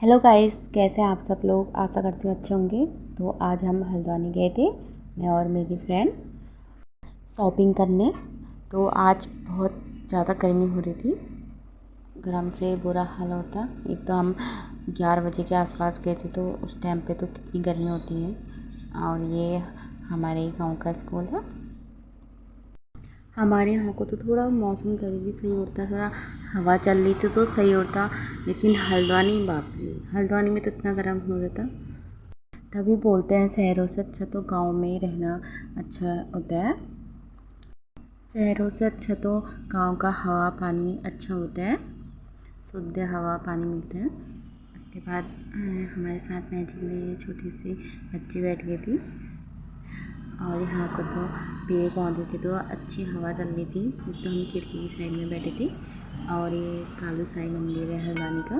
Hello guys, कैसे हैं आप सब लोग। आशा करती हूँ अच्छे होंगे। तो आज हम हल्द्वानी गए थे, मैं और मेरी फ्रेंड शॉपिंग करने। तो आज बहुत ज़्यादा गर्मी हो रही थी, गरम से बुरा हाल होता। एक तो हम 11 बजे के आसपास गए थे, तो उस टाइम पे तो कितनी गर्मी होती है। और ये हमारे गांव का स्कूल है। हमारे यहाँ को तो थोड़ा मौसम कभी भी सही होता, थोड़ा हवा चल रही थी तो सही होता। लेकिन हल्द्वानी, बाप रे, हल्द्वानी में तो इतना गर्म हो रहा था। तभी बोलते हैं शहरों से अच्छा तो गांव में ही रहना अच्छा होता है। शहरों से अच्छा तो गांव का हवा पानी अच्छा होता है, शुद्ध हवा पानी मिलता है। उसके बाद हमारे साथ मैजिक में छोटी सी बच्ची बैठ गई थी। और यहाँ को तो पेड़ पौधे थे तो अच्छी हवा चल रही थी। तो हम खिड़की की साइड में बैठे थे। और ये कालू साई मंदिर है हल्द्वानी का।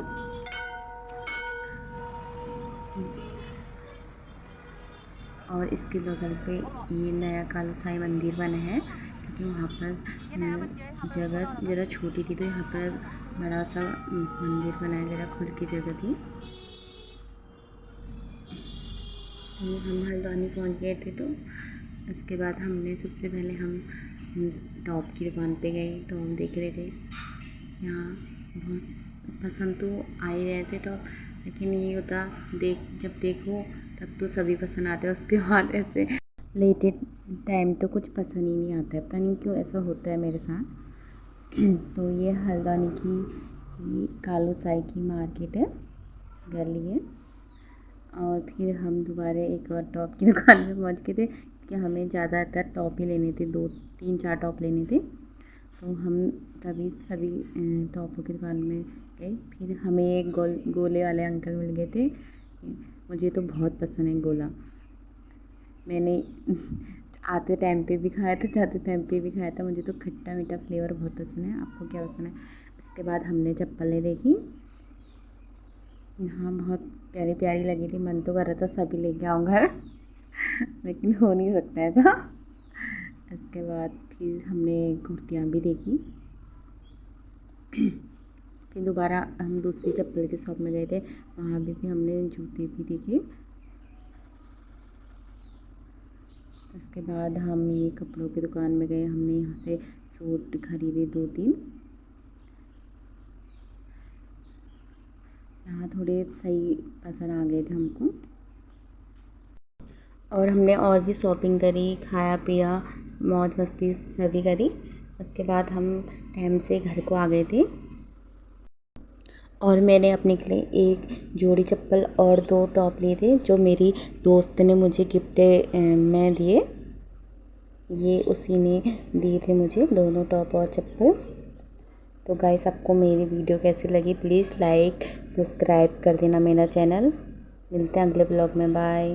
और इसके बगल पे ये नया कालू साई मंदिर बना है, क्योंकि वहाँ पर जगह ज़रा छोटी थी, तो यहाँ पर बड़ा सा मंदिर बनाया, ज़रा खुल की जगह थी। तो हम हल्द्वानी पहुँच गए थे। तो इसके बाद हमने सबसे पहले हम टॉप की दुकान पे गए, टॉप देख रहे थे। यहाँ बहुत पसंद तो आ ही रहे थे टॉप, लेकिन ये होता जब देखो तब तो सभी पसंद आते हैं, उसके बाद ऐसे लेटे टाइम तो कुछ पसंद ही नहीं आता है। पता नहीं क्यों ऐसा होता है मेरे साथ। तो ये हल्द्वानी की कालू साई की मार्केट है, गली है। और फिर हम दोबारा एक और टॉप की दुकान में पहुंच गए थे, क्योंकि हमें ज़्यादातर टॉप ही लेने थे, 2 3 4 टॉप लेने थे। तो हम तभी सभी टॉपों की दुकान में गए। फिर हमें एक गोले वाले अंकल मिल गए थे। मुझे तो बहुत पसंद है गोला। मैंने आते टाइम पे भी खाया था, जाते टाइम पे भी खाया था। मुझे तो खट्टा मीठा फ्लेवर बहुत पसंद है। आपको क्या पसंद है? उसके बाद हमने चप्पलें देखी। हाँ, बहुत प्यारी प्यारी लगी थी। मन तो कर रहा था सभी लेके आऊँ घर, लेकिन हो नहीं सकता है था। इसके बाद फिर हमने कुर्तियाँ भी देखी। फिर दोबारा हम दूसरी चप्पल के शॉप में गए थे, वहाँ भी हमने जूते भी देखे। उसके बाद हम ये कपड़ों की दुकान में गए, हमने यहाँ से सूट खरीदे 2 3। यहाँ थोड़े सही पसंद आ गए थे हमको। और हमने और भी शॉपिंग करी, खाया पिया, मौज मस्ती सभी करी। उसके बाद हम टाइम से घर को आ गए थे। और मैंने अपने के लिए एक जोड़ी चप्पल और 2 टॉप लिए थे, जो मेरी दोस्त ने मुझे गिफ्ट में दिए। ये उसी ने दिए थे मुझे दोनों टॉप और चप्पल। तो गाइस, आपको मेरी वीडियो कैसी लगी प्लीज़ लाइक सब्सक्राइब कर देना मेरा चैनल। मिलते हैं अगले ब्लॉग में। बाय।